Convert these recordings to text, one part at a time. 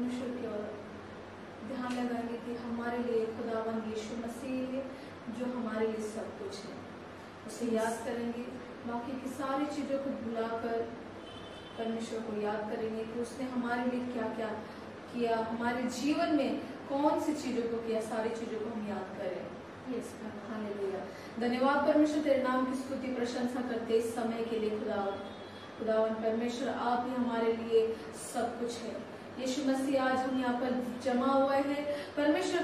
परमेश्वर की ओर ध्यान लगाएंगे कि हमारे लिए खुदावन यीशु मसीह है जो हमारे लिए सब कुछ है। उसे याद करेंगे, बाकी की सारी चीजों को भुलाकर परमेश्वर को याद करेंगे कि उसने हमारे लिए क्या क्या किया, हमारे जीवन में कौन सी चीजों को किया, सारी चीजों को हम याद करें। हालेलुया। धन्यवाद परमेश्वर, तेरे नाम की स्तुति प्रशंसा करते इस समय के लिए खुदावन परमेश्वर, आप ही हमारे लिए सब कुछ है। यीशु मसीह, आज हम यहाँ पर जमा हुए हैं परमेश्वर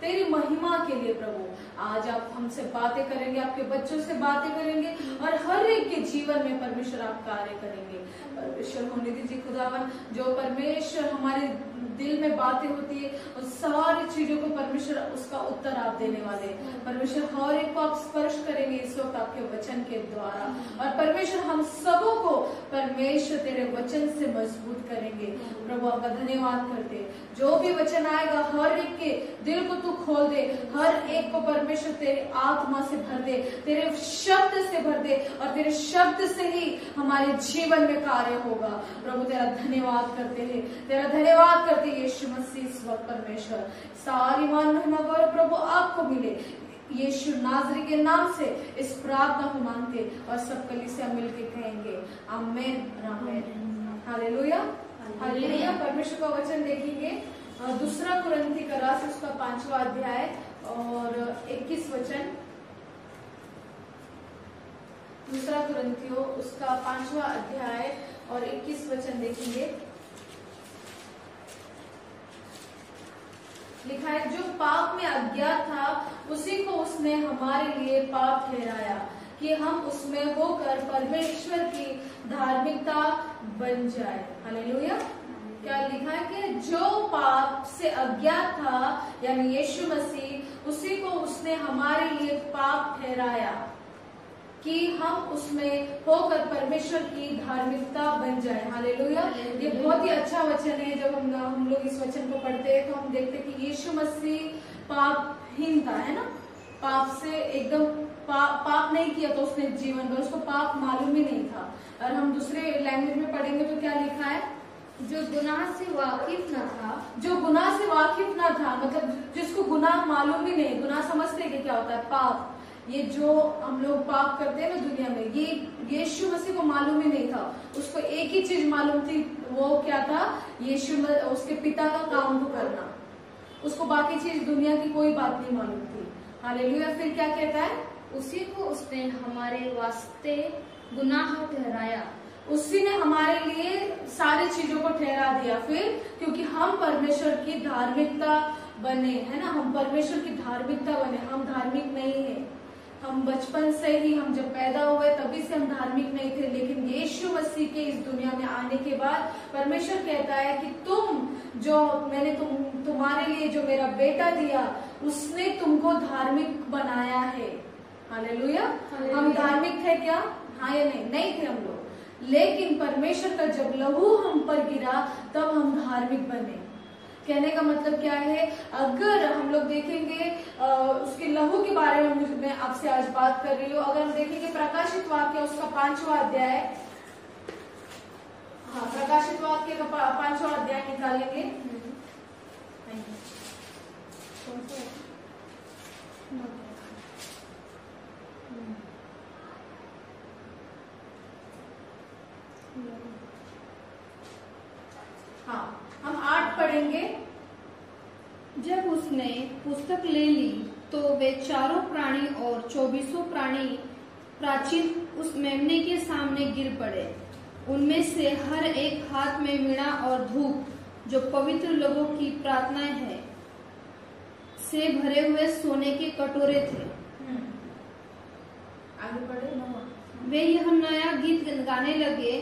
तेरी महिमा के लिए। प्रभु, आज आप हमसे बातें करेंगे, आपके बच्चों से बातें करेंगे और हर एक के जीवन में परमेश्वर आप कार्य करेंगे। परमेश्वर होने दीजिए खुदावन, जो परमेश्वर हमारे दिल में बातें होती है उन सारी चीजों को परमेश्वर उसका उत्तर आप देने वाले। परमेश्वर हर एक को आप स्पर्श करेंगे इस वक्त आपके वचन के द्वारा, और परमेश्वर हम सबों को परमेश्वर तेरे वचन से मजबूत करेंगे। प्रभु, आपका धन्यवाद करते, जो भी वचन आएगा हर एक के दिल को तू खोल दे, हर एक को परमेश्वर तेरे आत्मा से भर दे, तेरे शब्द से भर दे, और तेरे शब्द से ही हमारे जीवन में कार्य होगा। प्रभु, तेरा धन्यवाद करते हैं, तेरा धन्यवाद करते यीशु मसीह। इस वक्त परमेश्वर सारी मान महिमा गौरव प्रभु आपको मिले, यीशु नाजरी के नाम से इस प्रार्थना को मांगते और सब कलीसिया मिलके कहेंगे आमीन आमीन। Hallelujah hallelujah. परमेश्वर का वचन देखेंगे दूसरा कुरिन्थी का रास उसका 5वां अध्याय और 21 वचन। दूसरा कुरिन्थियों उसका 5वां अध्याय और 21 वचन देखेंगे। लिखा है, जो पाप में अज्ञात था उसी को उसने हमारे लिए पाप ठहराया कि हम उसमें होकर परमेश्वर की धार्मिकता बन जाए। हालेलुया। क्या लिखा है कि जो पाप से अज्ञात था यानी यीशु मसीह, उसी को उसने हमारे लिए पाप ठहराया कि हम उसमें होकर परमेश्वर की धार्मिकता बन जाए। हालेलुया। ये बहुत ही अच्छा वचन है। जब हम लोग इस वचन को पढ़ते हैं तो हम देखते हैं कि यीशु मसीह पापहीन था, है ना, पाप से एकदम पाप नहीं किया तो उसने जीवन भर, उसको पाप मालूम ही नहीं था। और हम दूसरे लैंग्वेज में पढ़ेंगे तो क्या लिखा है, जो गुनाह से वाकिफ न था, जो गुनाह से वाकिफ न था, मतलब जिसको गुनाह मालूम ही नहीं। गुनाह समझते कि क्या होता है, पाप। ये जो हम लोग पाप करते हैं ना दुनिया में, ये यीशु मसीह को मालूम ही नहीं था। उसको एक ही चीज मालूम थी, वो क्या था, यीशु उसके पिता का काम को करना। उसको बाकी चीज दुनिया की कोई बात नहीं मालूम थी। हालेलुया। फिर क्या कहता है, उसी को उसने हमारे वास्ते गुनाह ठहराया, उसी ने हमारे लिए सारी चीजों को ठहरा दिया। फिर क्योंकि हम परमेश्वर की धार्मिकता बने, है ना, हम परमेश्वर की धार्मिकता बने। हम धार्मिक नहीं है, हम बचपन से ही, हम जब पैदा हुए तभी से हम धार्मिक नहीं थे, लेकिन यीशु मसीह के इस दुनिया में आने के बाद परमेश्वर कहता है कि मैंने तुम्हारे लिए जो मेरा बेटा दिया, उसने तुमको धार्मिक बनाया है। हालेलुया। हम धार्मिक थे क्या? हाँ या नहीं थे हम लोग, लेकिन परमेश्वर का जब लहू हम पर गिरा तब हम धार्मिक बने। कहने का मतलब क्या है, अगर हम लोग देखेंगे उसके लहू के बारे में मैं आपसे आज बात कर रही हूँ। अगर हम देखेंगे प्रकाशित वाक्य उसका 5वां अध्याय, हाँ, प्रकाशित वाक्य का 5वां अध्याय निकालेंगे। हाँ, हम 8 पढ़ेंगे। जब उसने पुस्तक ले ली तो वे चारों प्राणी और 24 प्राणी प्राचीन उस मेमने के सामने गिर पड़े। उनमें से हर एक हाथ में वीणा और धूप, जो पवित्र लोगों की प्रार्थनाएं है, से भरे हुए सोने के कटोरे थे। आगे पढ़े। वे यह नया गीत गाने लगे,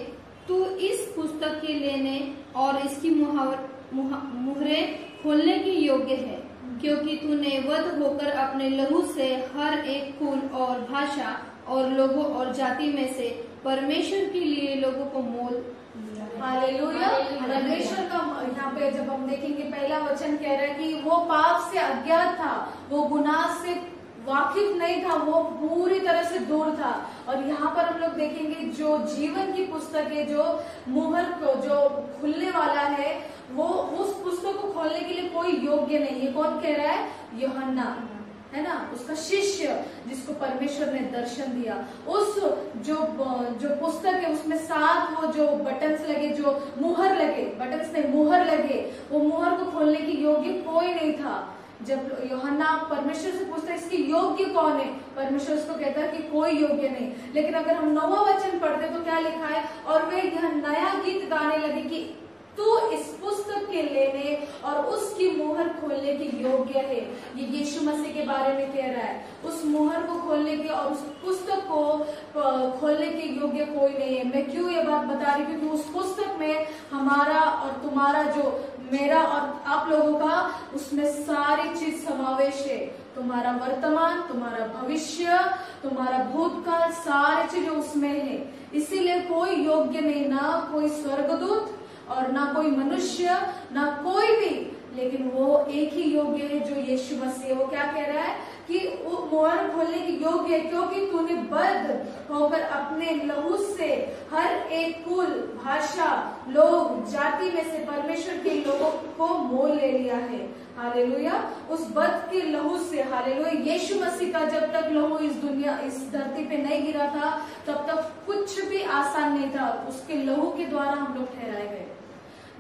तू इस पुस्तक के लेने और इसकी मुहरें खोलने के योग्य है, क्योंकि तूने वध होकर अपने लहू से हर एक कुल और भाषा और लोगों और जाति में से परमेश्वर के लिए लोगों को मोल लिया। हालेलुया। परमेश्वर का यहाँ पे जब हम देखेंगे पहला वचन कह रहा है कि वो पाप से अज्ञात था, वो गुनाह से वाकिफ नहीं था, वो पूरी तरह से दूर था। और यहाँ पर हम लोग देखेंगे जो जीवन की पुस्तक है, जो मुहर को जो खुलने वाला है, वो उस खोलने के लिए कोई योग्य नहीं है। कौन कह रहा है? यूहन्ना, है ना, उसका शिष्य जिसको परमेश्वर ने दर्शन दिया। उस जो पुस्तक है उसमें 7 वो जो बटन्स लगे, जो मुहर लगे, बटन्स नहीं मुहर लगे, वो मुहर को खोलने की योग्य कोई नहीं था। जब यूहन्ना परमेश्वर से पूछता है इसकी योग्य कौन है, परमेश्वर उसको कहता है कि कोई योग्य नहीं। लेकिन अगर हम 9वां वचन पढ़ते तो क्या लिखा है? और वे यह नया गीत गाने लगे कि तू इस पुस्तक के लेने और उसकी मुहर खोलने की योग्य है। ये यीशु मसीह के बारे में कह रहा है। उस मुहर को खोलने के और उस पुस्तक को खोलने के योग्य कोई नहीं है। मैं क्यों ये बात बता रही हूँ? क्योंकि उस पुस्तक में हमारा और तुम्हारा, जो मेरा और आप लोगों का, उसमें सारी चीज समावेश है। तुम्हारा वर्तमान, तुम्हारा भविष्य, तुम्हारा भूतकाल, सारी चीजें उसमें है। इसीलिए कोई योग्य नहीं, ना कोई स्वर्गदूत और ना कोई मनुष्य, ना कोई भी, लेकिन वो एक ही योग्य है जो यीशु मसीह। वो क्या कह रहा है कि वो मुहर खोलने की योग्य है, क्योंकि तूने बद्ध होकर अपने लहू से हर एक कुल, भाषा, लोग, जाति में से परमेश्वर के लोगों को मोल ले लिया है। हालेलुया। उस बद्ध के लहू से, हालेलुया, यीशु मसीह का जब तक लहू इस धरती पे नहीं गिरा था तब तक कुछ भी आसान नहीं था। उसके लहू के द्वारा हम लोग ठहराए गए।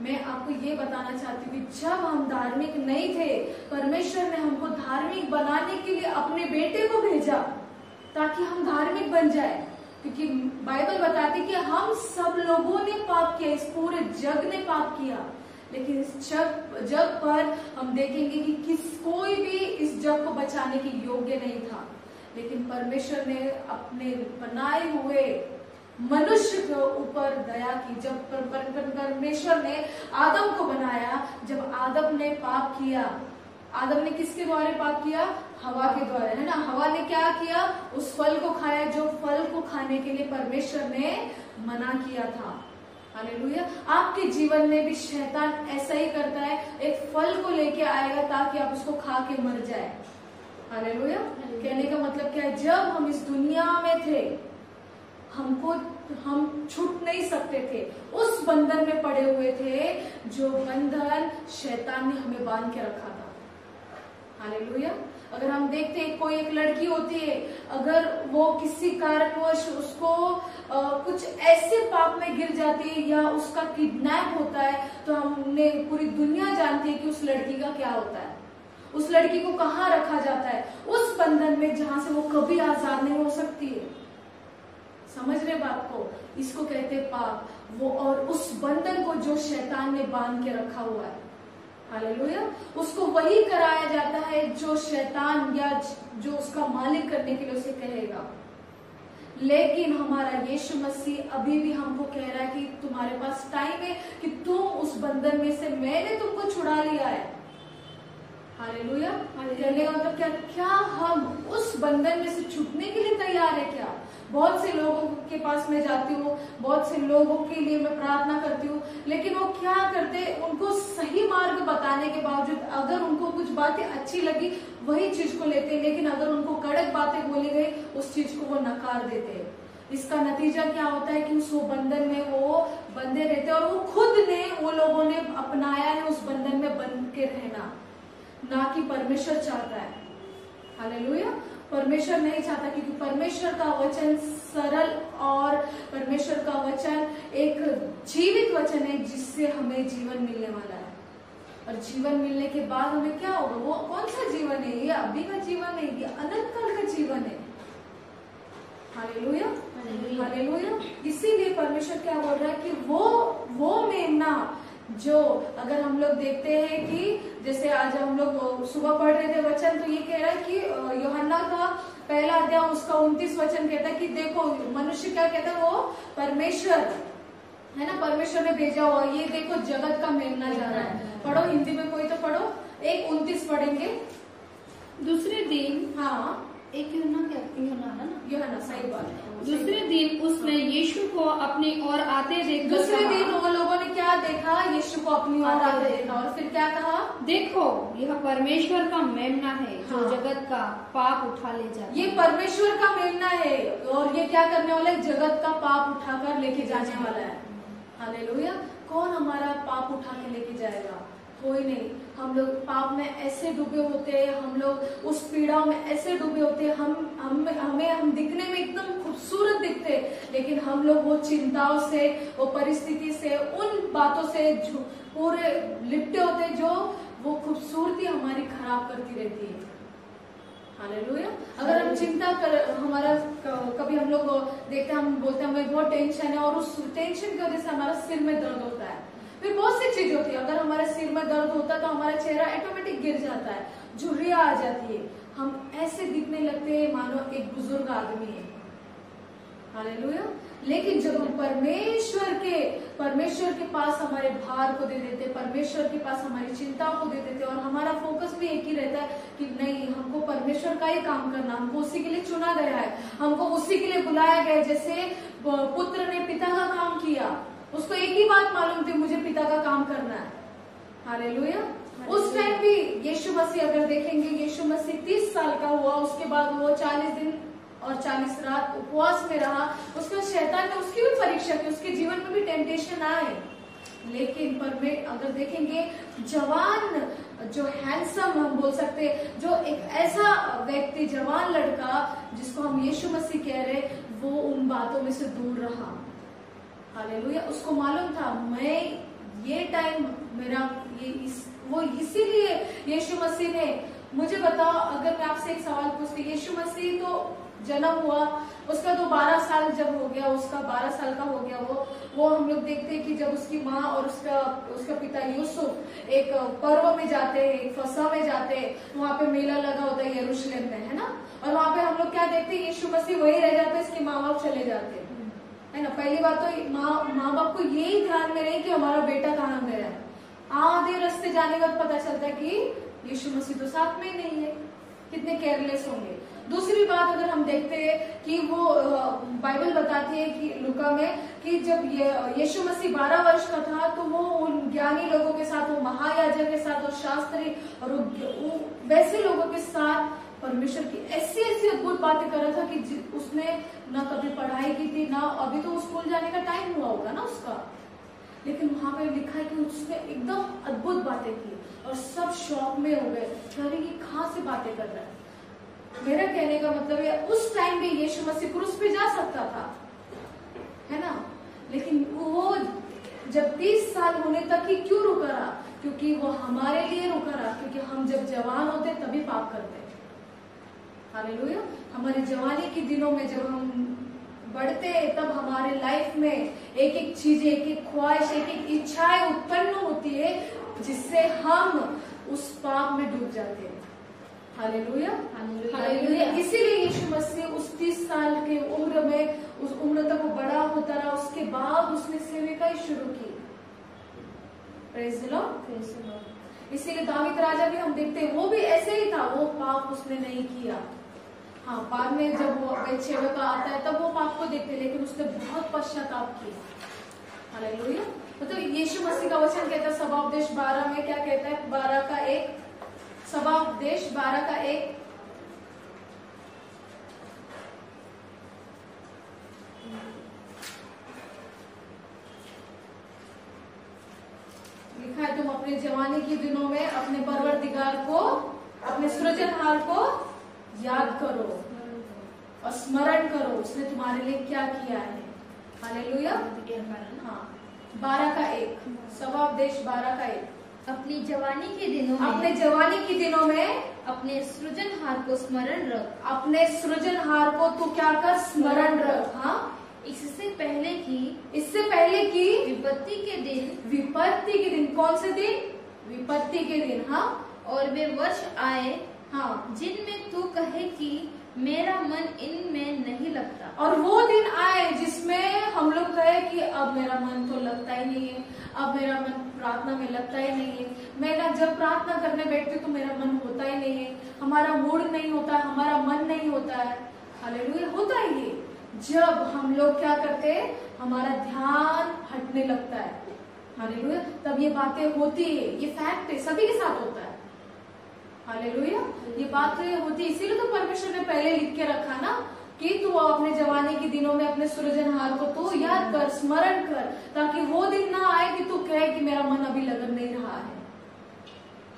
मैं आपको ये बताना चाहती हूँ, जब हम धार्मिक नहीं थे, परमेश्वर ने हमको धार्मिक बनाने के लिए अपने बेटे को भेजा ताकि हम धार्मिक बन जाए। क्योंकि बाइबल बताती कि हम सब लोगों ने पाप किया, इस पूरे जग ने पाप किया। लेकिन इस जग पर हम देखेंगे कि कोई भी इस जग को बचाने के योग्य नहीं था। लेकिन परमेश्वर ने अपने बनाए हुए मनुष्य के ऊपर दया की। जब परमेश्वर ने आदम को बनाया, जब आदम ने पाप किया, आदम ने किसके द्वारा पाप किया? हवा के द्वारा, है ना। हवा ने क्या किया? उस फल को खाया जो फल को खाने के लिए परमेश्वर ने मना किया था। हालेलुया। आपके जीवन में भी शैतान ऐसा ही करता है, एक फल को लेके आएगा ताकि आप उसको खा के मर जाए। हालेलुया। कहने का मतलब क्या है? जब हम इस दुनिया में थे, हम छूट नहीं सकते थे, उस बंधन में पड़े हुए थे जो बंधन शैतान ने हमें बांध के रखा था। हालेलुया। अगर हम देखते हैं, कोई एक लड़की होती है, अगर वो किसी कारणवश उसको कुछ ऐसे पाप में गिर जाती है या उसका किडनैप होता है, तो हमने पूरी दुनिया जानती है कि उस लड़की का क्या होता है। उस लड़की को कहाँ रखा जाता है? उस बंधन में जहां से वो कभी आजाद नहीं हो सकती है। समझ रहे बात को? इसको कहते हैं पाप। वो और उस बंधन को जो शैतान ने बांध के रखा हुआ है, हालेलुया, उसको वही कराया जाता है जो शैतान या जो उसका मालिक करने के लिए उसे कहेगा। लेकिन हमारा यीशु मसीह अभी भी हमको कह रहा है कि तुम्हारे पास टाइम है कि तुम उस बंधन में से, मैंने तुमको छुड़ा लिया है। हालेलुया। कहने का मतलब क्या हम उस बंधन में से छूटने के लिए तैयार है क्या? बहुत से लोगों के पास मैं जाती हूँ, बहुत से लोगों के लिए मैं प्रार्थना करती हूँ, लेकिन वो क्या करते, उनको सही मार्ग बताने के बावजूद अगर उनको कुछ बातें अच्छी लगी वही चीज को लेते हैं, लेकिन अगर उनको कड़क बातें बोली गई उस चीज को वो नकार देते हैं। इसका नतीजा क्या होता है कि उस बंधन में वो बंधे रहते हैं, और वो खुद ने, वो लोगों ने अपनाया है उस बंधन में बंध के रहना, ना कि परमेश्वर चाहता है। हालेलुया। परमेश्वर नहीं चाहता, क्योंकि परमेश्वर का वचन सरल और परमेश्वर का वचन एक जीवित वचन है जिससे हमें जीवन मिलने वाला है। और जीवन मिलने के बाद हमें क्या होगा? वो कौन सा जीवन है? ये अभी का जीवन है, ये अनंत काल का जीवन है। Hallelujah, hallelujah. इसीलिए परमेश्वर क्या बोल रहा है कि वो मेमना, जो अगर हम लोग देखते हैं कि जैसे आज हम लोग सुबह पढ़ रहे थे वचन, तो ये कह रहा है कि यूहन्ना का पहला अध्याय उसका 29 वचन कहता है कि देखो मनुष्य क्या कहता है, वो परमेश्वर है ना, परमेश्वर ने भेजा हुआ, ये देखो जगत का मेमना जा रहा है। पढ़ो हिंदी में कोई तो पढ़ो, 1:29 पढ़ेंगे। दूसरे दिन, हाँ, एक यूहन्ना क्या, यूहन्ना है ना, यूहन्ना, सही बात। दूसरे दिन उसने यीशु को अपनी ओर आते देखा। दूसरे दिन वो लोगों ने क्या देखा? यीशु को अपनी ओर आते देखा, और फिर क्या कहा? देखो यह परमेश्वर का मेमना है जो हाँ, जगत का पाप उठा ले जाता है। ये परमेश्वर का मेमना है, और ये क्या करने वाला है? जगत का पाप उठाकर लेके जाने वाला है। हालेलुया। कौन हमारा पाप उठा के लेके जाएगा? कोई नहीं। हम लोग पाप में ऐसे डूबे होते हैं, हम लोग उस पीड़ा में ऐसे डूबे होते हैं, हम दिखने में एकदम खूबसूरत दिखते हैं, लेकिन हम लोग वो चिंताओं से, वो परिस्थिति से, उन बातों से पूरे लिपटे होते हैं जो वो खूबसूरती हमारी खराब करती रहती है। हालेलुया। अगर हम चिंता कर, हमारा कभी हम लोग देखते हैं, हम बोलते हैं हमें बहुत टेंशन है, और उस टेंशन की वजह से हमारा सिर में दर्द होता है, फिर बहुत सी चीज होती है। अगर हमारे सिर में दर्द होता है तो हमारा चेहरा ऑटोमेटिक गिर जाता है, झुर्रियां आ जाती है, हम ऐसे दिखने लगते हैं मानो एक बुजुर्ग आदमी है। हालेलुया। लेकिन जब हम परमेश्वर के पास हमारे भार को दे देते, परमेश्वर के पास हमारी चिंताओं को दे देते, और हमारा फोकस भी एक ही रहता है कि नहीं, हमको परमेश्वर का ही काम करना, हमको उसी के लिए चुना गया है, हमको उसी के लिए बुलाया गया है। जैसे पुत्र ने पिता का काम किया, उसको एक ही बात मालूम थी, मुझे पिता का काम करना है। हालेलुया। उस टाइम भी यीशु मसीह, अगर देखेंगे, यीशु मसीह 30 साल का हुआ, उसके बाद वो 40 दिन और 40 रात उपवास में रहा। उसके शैतान ने उसकी भी परीक्षा की, उसके जीवन में भी टेम्पटेशन आए, लेकिन अगर देखेंगे जवान, जो हैंडसम हम बोल सकते, जो एक ऐसा व्यक्ति, जवान लड़का जिसको हम यीशु मसीह कह रहे, वो उन बातों में से दूर रहा। हालेलुया। उसको मालूम था मैं ये टाइम मेरा वो इसीलिए यीशु मसीह ने, मुझे बताओ, अगर मैं आपसे एक सवाल पूछती, यीशु मसीह तो जन्म हुआ, उसका तो 12 साल जब हो गया, उसका 12 साल का हो गया, वो हम लोग देखते हैं कि जब उसकी माँ और उसका पिता यूसुफ एक पर्व में जाते हैं, एक फसह में जाते हैं, वहां पे मेला लगा होता है यरूशलेम में, है ना, और वहां पे हम लोग क्या देखते हैं, यीशु मसीह वही रह जाते हैं, इसके माँ बाप चले जाते हैं, है ना। पहली बात तो माँ बाप को यही ध्यान में रहे कि हमारा बेटा कहाँ गया है। आधे रास्ते जाने के बाद पता चलता है कि यीशु मसीह तो साथ में ही नहीं है, कितने केयरलेस होंगे। दूसरी बात अगर हम देखते हैं कि वो बाइबल बताती है कि लूका में कि जब यीशु मसीह 12 वर्ष का था तो वो उन ज्ञानी लोगों के साथ, वो महायाजक के साथ और शास्त्री और वैसे लोगों के साथ परमेश्वर की ऐसी ऐसी अद्भुत बातें कर रहा था कि उसने ना कभी पढ़ाई की थी, ना अभी तो स्कूल जाने का टाइम हुआ होगा ना उसका, लेकिन वहां पे लिखा है कि उसने एकदम अद्भुत बातें की और सब शौक में हो गए, कह रहे कि कहां से बातें कर रहा है। मेरा कहने का मतलब है उस टाइम भी यीशु मसीह क्रूस पे जा सकता था, है ना, लेकिन वो जब 30 साल होने तक ही क्यों रुका रहा? क्योंकि वो हमारे लिए रुका रहा, क्योंकि हम जब जवान होते तभी पाप करते। हालेलुया। हमारी जवानी के दिनों में जब हम बढ़ते तब हमारे लाइफ में एक एक चीजें, एक एक ख्वाहिश, एक एक इच्छाएं उत्पन्न होती है जिससे हम उस पाप में डूब जाते हैं। Hallelujah, hallelujah. इसीलिए यीशु मसीह उस 30 साल के उम्र में, उस उम्र तक वो बड़ा होता रहा, उसके बाद उसने सेविकाई शुरू की। Praise the Lord. इसीलिए दाऊद राजा भी हम देखते हैं, वो भी ऐसे ही था, वो पाप उसने नहीं किया। हाँ, बाद में जब वो बेतशेबा का आता है तब वो पाप को देखते, लेकिन उसने बहुत पश्चाताप किया। हालेलुया। मतलब यीशु मसीह का वचन कहता है सभापदेश 12 में, क्या कहता है, 12 का 1, सभापदेश 12 का 1, लिखा है, तुम अपने जवानी के दिनों में अपने परवरदिगार को, अपने सृजनहार को याद करो और स्मरण करो, उसने तुम्हारे लिए क्या किया है। हालेलुया। हाँ, 12 का 1, सभापदेश 12 का 1। अपनी जवानी के दिनों में, अपने जवानी के दिनों में अपने सृजनहार को स्मरण रख। अपने सृजनहार को तू क्या कर, स्मरण रख। हाँ, इससे पहले की विपत्ति के दिन, कौन से दिन? विपत्ति के दिन। हाँ, और वे वर्ष आए, हाँ, जिनमें तू कहे कि मेरा मन इनमें नहीं लगता। और वो दिन आए जिसमें हम लोग कहे कि अब मेरा मन तो लगता ही नहीं है, अब मेरा मन प्रार्थना में लगता ही नहीं है, मैं ना जब प्रार्थना करने बैठती तो मेरा मन होता ही नहीं है, हमारा मूड नहीं होता है, हमारा मन नहीं होता है। हालेलुया। होता है ये जब हम लोग क्या करते हैं, हमारा ध्यान हटने लगता है। हालेलुया। तब ये बातें होती है, ये फैक्ट है, सभी के साथ होता है। हालेलुया। ये बात होती है, इसीलिए तो परमेश्वर ने पहले लिख के रखा ना कि तू अपने जवानी के दिनों में अपने सृजनहार को तू याद कर, स्मरण कर, ताकि वो दिन ना आए कि तू कहे कि मेरा मन अभी लगन नहीं रहा है।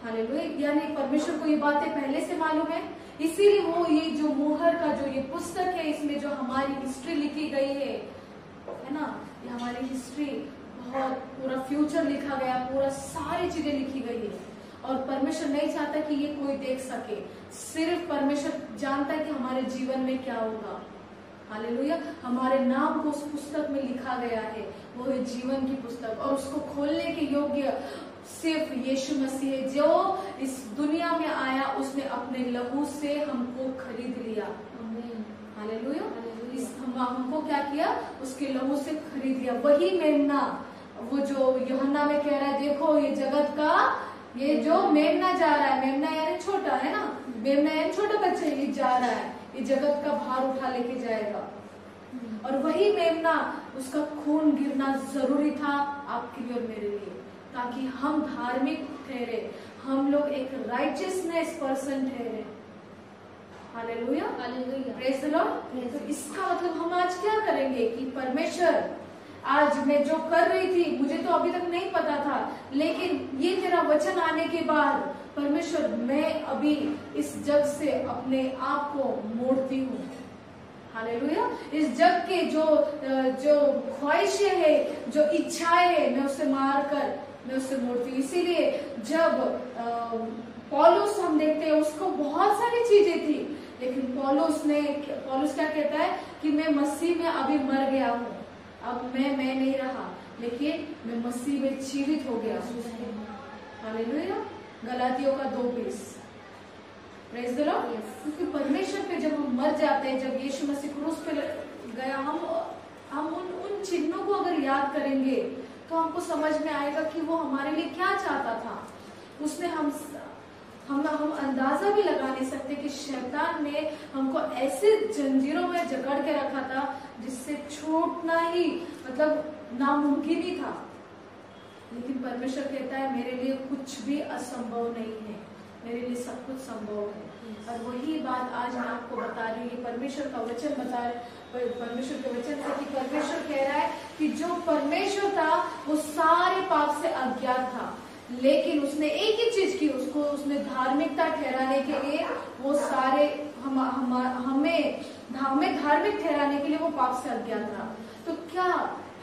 हालेलुया। यानी परमेश्वर को ये बातें पहले से मालूम है, इसीलिए वो ये जो मोहर का जो ये पुस्तक है, इसमें जो हमारी हिस्ट्री लिखी गई है ना, ये हमारी हिस्ट्री बहुत पूरा फ्यूचर लिखा गया, पूरा सारी चीजें लिखी गई है। और परमेश्वर नहीं चाहता कि ये कोई देख सके, सिर्फ परमेश्वर जानता है कि हमारे जीवन में क्या होगा। हालेलुया। हमारे नाम को उस पुस्तक में लिखा गया है, वो है जीवन की पुस्तक, और उसको खोलने के योग्य सिर्फ यीशु मसीह है, जो इस दुनिया में आया, उसने अपने लहू से हमको खरीद लिया। हालेलुया। हमको क्या किया, उसके लहू से खरीद लिया। वही मेमना, वो जो यूहन्ना में कह रहा है, देखो ये जगत का ये जो मेमना जा रहा है, मेमना यानी छोटा है ना, मेमना यानी छोटा बच्चा, ये जा रहा है, ये जगत का भार उठा लेके जाएगा। और वही मेमना, उसका खून गिरना जरूरी था आपके लिए और मेरे लिए, ताकि हम धार्मिक ठहरे, हम लोग एक राइचियसनेस पर्सन ठहरे। Hallelujah, hallelujah, praise the Lord. तो इसका मतलब हम आज क्या करेंगे कि परमेश्वर, आज मैं जो कर रही थी, मुझे तो अभी तक नहीं पता था, लेकिन ये तेरा वचन आने के बाद परमेश्वर, मैं अभी इस जग से अपने आप को मोड़ती हूँ। हालेलुया। इस जग के जो ख्वाहिशें है, जो इच्छाएं है, मैं उसे मार कर मैं उसे मोड़ती हूँ। इसीलिए जब पौलुस हम देखते हैं, उसको बहुत सारी चीजें थी, लेकिन पौलुस क्या कहता है कि मैं मसीह में अभी मर गया हूँ, अब मैं नहीं रहा, लेकिन मैं मसीह में जीवित हो गया। हालेलुया। गलातियों का 2:20। Praise the Lord. क्योंकि परमेश्वर पे जब हम मर जाते हैं, जब यीशु मसीह क्रूस पे गया, हम उन चिन्हों को अगर याद करेंगे तो हमको समझ में आएगा कि वो हमारे लिए क्या चाहता था। उसने हम अंदाजा भी लगा नहीं सकते कि शैतान ने हमको ऐसे जंजीरों में जकड़ के रखा था जिससे छूटना ही मतलब नामुमकिन ही था। लेकिन परमेश्वर कहता है, मेरे लिए कुछ भी असंभव नहीं है, मेरे लिए सब कुछ संभव है। और वही बात आज मैं आपको बता रही हूँ, परमेश्वर का वचन परमेश्वर के वचन से, कि परमेश्वर कह रहा है कि जो परमेश्वर था वो सारे पाप से अज्ञात था, लेकिन उसने एक ही चीज की, उसने धार्मिकता ठहराने के लिए वो सारे हमें धार्मिक ठहराने के लिए वो पाप से अज्ञात था। तो क्या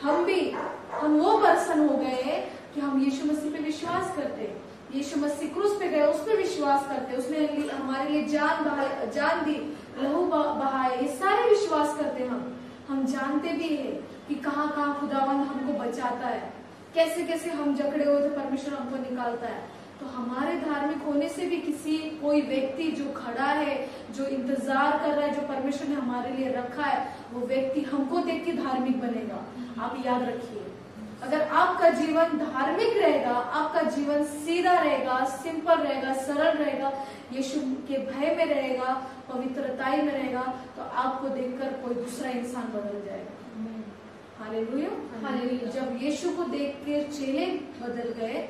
हम वो पर्सन हो गए कि हम यीशु मसीह पे विश्वास करते, यीशु मसीह क्रूस पे गए, उस पे विश्वास करते, उसने हमारे लिए जान दी, लहू बहाए, ये सारे विश्वास करते। हम जानते भी है कि कहाँ खुदावंद हमको बचाता है, कैसे कैसे हम जकड़े हुए थे परमेश्वर हमको निकालता है। तो हमारे धार्मिक होने से भी कोई व्यक्ति जो खड़ा है, जो इंतजार कर रहा है, जो परमेश्वर ने हमारे लिए रखा है, वो व्यक्ति हमको देख के धार्मिक बनेगा। आप याद रखिए, अगर आपका जीवन धार्मिक रहेगा, आपका जीवन सीधा रहेगा, सिंपल रहेगा, सरल रहेगा, यीशु के भय में रहेगा, पवित्रताई में रहेगा, तो आपको देखकर कोई दूसरा इंसान बदल जाएगा। Hallelujah, hallelujah. जब यीशु को देख के चेले बदल गए,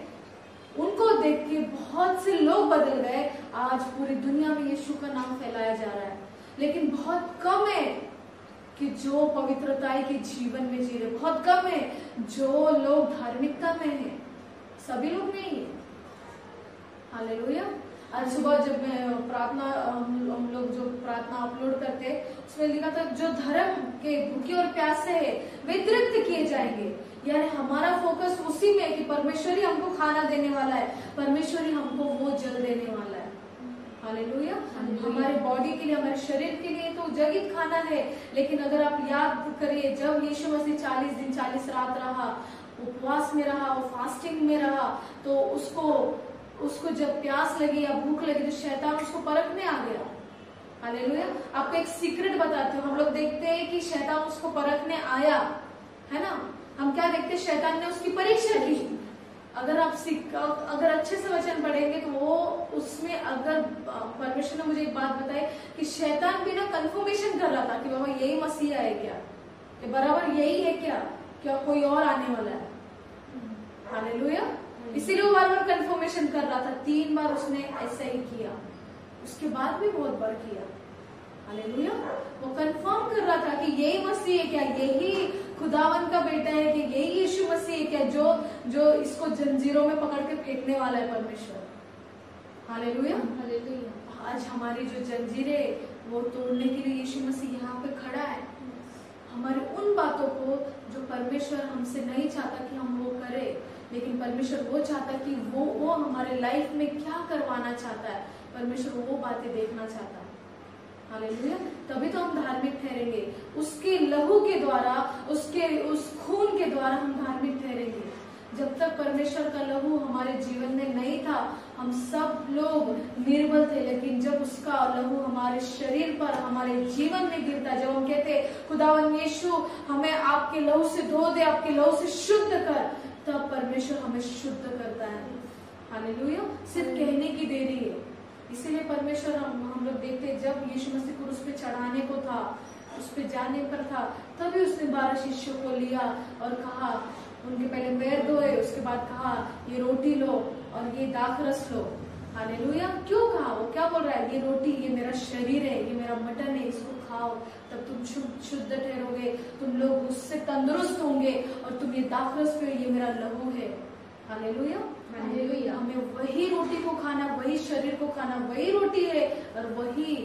उनको देख के बहुत से लोग बदल गए। आज पूरी दुनिया में यीशु का नाम फैलाया जा रहा है, लेकिन बहुत कम है कि जो पवित्रताई के जीवन में जी रहे, बहुत कम है जो लोग धार्मिकता में हैं, सभी लोग नहीं है। हालेलुया। आज सुबह जब मैं प्रार्थना, हम लोग जो प्रार्थना अपलोड करते, उसमें लिखा था जो धर्म के भूखे और प्यासे है वे तृप्त किए जाएंगे। यानी हमारा फोकस उसी में कि परमेश्वर ही हमको खाना देने वाला है, परमेश्वर ही हमको वो जल देने वाला है। हालेलुया। हमारे बॉडी के लिए, हमारे शरीर के लिए तो जगत खाना है, लेकिन अगर आप याद करिए, जब यीशु मसीह 40 दिन 40 रात रहा, उपवास में रहा, वो फास्टिंग में रहा, तो उसको जब प्यास लगी या भूख लगी तो शैतान उसको परखने आ गया। हालेलुया। आपको एक सीक्रेट बताती हूँ, हम लोग देखते हैं कि शैतान उसको परखने आया है ना, हम क्या देखते हैं, शैतान ने उसकी परीक्षा की। अगर अच्छे से वचन पढ़ेंगे तो वो उसमें, अगर परमेश्वर ने मुझे एक बात बताई कि शैतान भी ना कंफर्मेशन कर रहा था कि बाबा यही मसीहा है क्या, ये बराबर यही है क्या कोई और आने वाला है। हालेलुया। इसीलिए वो बार बार कंफर्मेशन कर रहा था। 3 बार उसने ऐसा ही किया, उसके बाद भी बहुत बार किया। हालेलुया। वो कंफर्म कर रहा था कि यही मसीह है क्या, यही खुदावन का बेटा है कि यही यीशु मसीह है क्या, जो इसको जंजीरों में पकड़ के फेंकने वाला है परमेश्वर। हालेलुया। हालेलुया। आज हमारी जो जंजीरें वो तोड़ने के लिए यीशु मसीह यहाँ पे खड़ा है। हमारी उन बातों को जो परमेश्वर हमसे नहीं चाहता कि हम वो करें, लेकिन परमेश्वर वो चाहता कि वो हमारे लाइफ में क्या करवाना चाहता है, परमेश्वर वो बातें देखना चाहता है। हालेलुया। तभी तो हम धार्मिक ठहरेंगे, उसके लहू के द्वारा, उसके उस खून के द्वारा हम धार्मिक ठहरेंगे। जब तक परमेश्वर का लहू हमारे जीवन में नहीं था, हम सब लोग निर्बल थे, लेकिन जब उसका लहू हमारे शरीर पर, हमारे जीवन में गिरता, जब हम कहते खुदावन यीशु हमें आपके लहू से धो दे, आपके लहू से शुद्ध कर, तब परमेश्वर हमें शुद्ध करता है। हालेलुया। सिर्फ कहने की देरी है। इसीलिए परमेश्वर हम लोग देखते हैं, जब यीशु मसीह को उस पे चढ़ाने को था, उस पे जाने पर था, तभी उसने 12 शिष्यों को लिया और कहा, उनके पहले पैर धोए, उसके बाद कहा ये रोटी लो और ये दाखरस लो। हालेलुया। क्यों कहा? वो क्या बोल रहा है? ये रोटी, ये मेरा शरीर है, ये मेरा मटन है, इसको खाओ, तब तुम शुद्ध ठहरोगे, तुम लोग उससे तंदुरुस्त होंगे, और तुम ये दाखरस पे, ये मेरा लहू है। हालेलुया। हालेलुया। हमें वही रोटी को खाना, वही शरीर को खाना, वही रोटी है और वही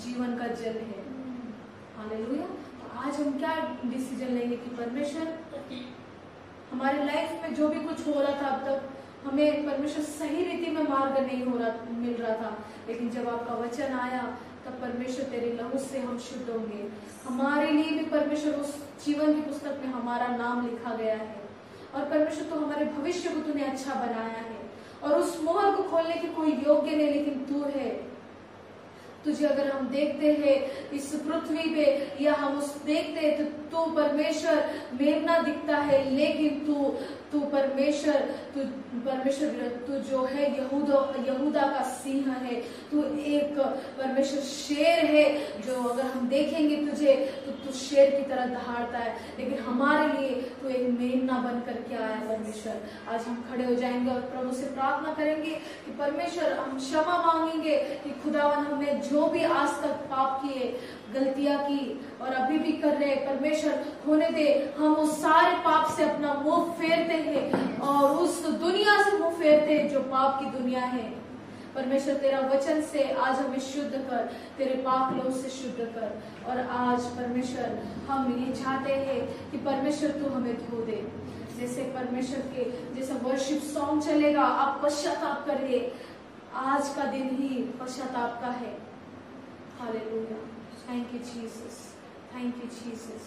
जीवन का जल है। हालेलुया। तो आज हम क्या डिसीजन लेंगे कि परमेश्वर हमारे लाइफ में जो भी कुछ हो रहा था अब तक, हमें परमेश्वर सही रीति में मार्ग नहीं मिल रहा था, लेकिन जब आपका वचन आया तब परमेश्वर तेरे लहू से हम शुद्ध होंगे। हमारे लिए भी परमेश्वर उस जीवन की पुस्तक में हमारा नाम लिखा गया है, और परमेश्वर तो हमारे भविष्य को तूने अच्छा बनाया है, और उस मोहर को खोलने की कोई योग्य नहीं, लेकिन तू है। तुझे अगर हम देखते हैं इस पृथ्वी पे, या हम उस देखते हैं, तो तू परमेश्वर मेमना दिखता है, लेकिन तू परमेश्वर तू जो है यहूदा का सिंह है। तू एक परमेश्वर शेर है, जो अगर हम देखेंगे तुझे तो तू शेर की तरह दहाड़ता है, लेकिन हमारे लिए तू एक मेमना बन करके आया। परमेश्वर, आज हम खड़े हो जाएंगे और प्रभु से प्रार्थना करेंगे कि परमेश्वर, हम क्षमा मांगेंगे कि खुदावन हमें जो भी आज तक पाप किए, गलतियां की और अभी भी कर रहे, परमेश्वर होने दे, हम उस सारे पाप से अपना मुंह फेरते हैं और उस दुनिया से मुंह फेरते हैं जो पाप की दुनिया है। परमेश्वर तेरा वचन से आज हमें शुद्ध कर, तेरे पाक लहू से शुद्ध कर। और आज परमेश्वर हम ये चाहते हैं कि परमेश्वर तू हमें धो दे, जैसे परमेश्वर के जैसे वर्शिप सॉन्ग चलेगा, आप पश्चाताप करिए। आज का दिन ही पश्चाताप का है। Hallelujah. Thank you, Jesus. Thank you, Jesus.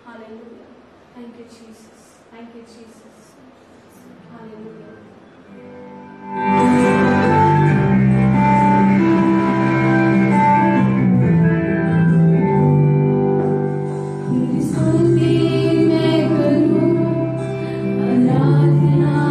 Hallelujah. Thank you, Jesus. Thank you, Jesus. Hallelujah. Aradhana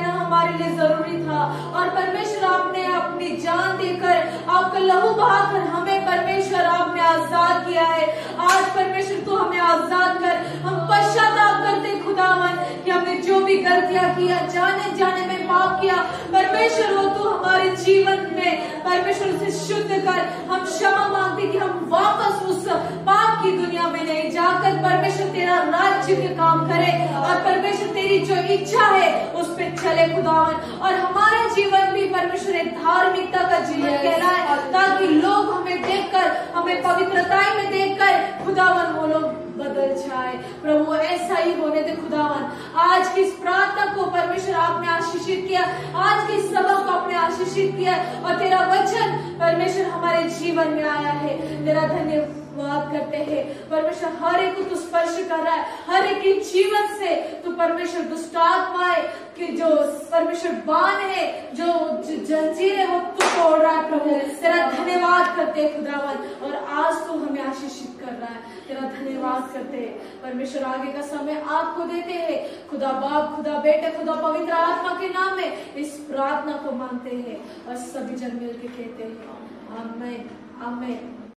देना हमारे लिए जरूरी था, और परमेश्वर आपने अपनी जान देकर, आपका लहू बहाकर हमें परमेश्वर आपने आजाद किया है। आज परमेश्वर तू हमें आजाद कर। हम पश्चाताप करते खुदावन कि हमने जो भी गलतियां किया, जाने जाने में पाप किया, परमेश्वर हो तू हमारे जीवन में परमेश्वर उसे शुद्ध कर। हम क्षमा मांगते कि हम वापस उस पाप की दुनिया में नहीं जाकर परमेश्वर तेरा राज्य के काम करें, और परमेश्वर तेरी जो इच्छा है उस पे चले खुदावन, और हमारा जीवन भी परमेश्वर एक धार्मिकता का जीवन कहलाए, ताकि लोग हमें देखकर, हमें पवित्रताई में देखकर खुदावन वो लोग बदल जाए। प्रभु ऐसा ही होने दे खुदावन। आज की इस प्रार्थना को परमेश्वर आपने आशीषित किया, आज की सबक को आपने आशीषित किया, और तेरा वचन परमेश्वर हमारे जीवन में आया है। तेरा धन्यवाद करते हैं परमेश्वर। हर एक को तू स्पर्श कर रहा है, हर एक के जीवन से तू परमेश्वर दुष्ट आत्माएं कि जो परमेश्वर बाण है, जो जंजीर है, वो तू तोड़ रहा है प्रभु। तेरा धन्यवाद करते हैं खुदावन, और आज तू हमें आशीषित कर रहा है। तेरा धन्यवाद करते हैं परमेश्वर। आगे का समय आपको देते हैं खुदा बाप, खुदा बेटे, खुदा पवित्र आत्मा के नाम में इस प्रार्थना को मानते हैं, और सभी जन मिल के कहते हैं आमीन आमीन।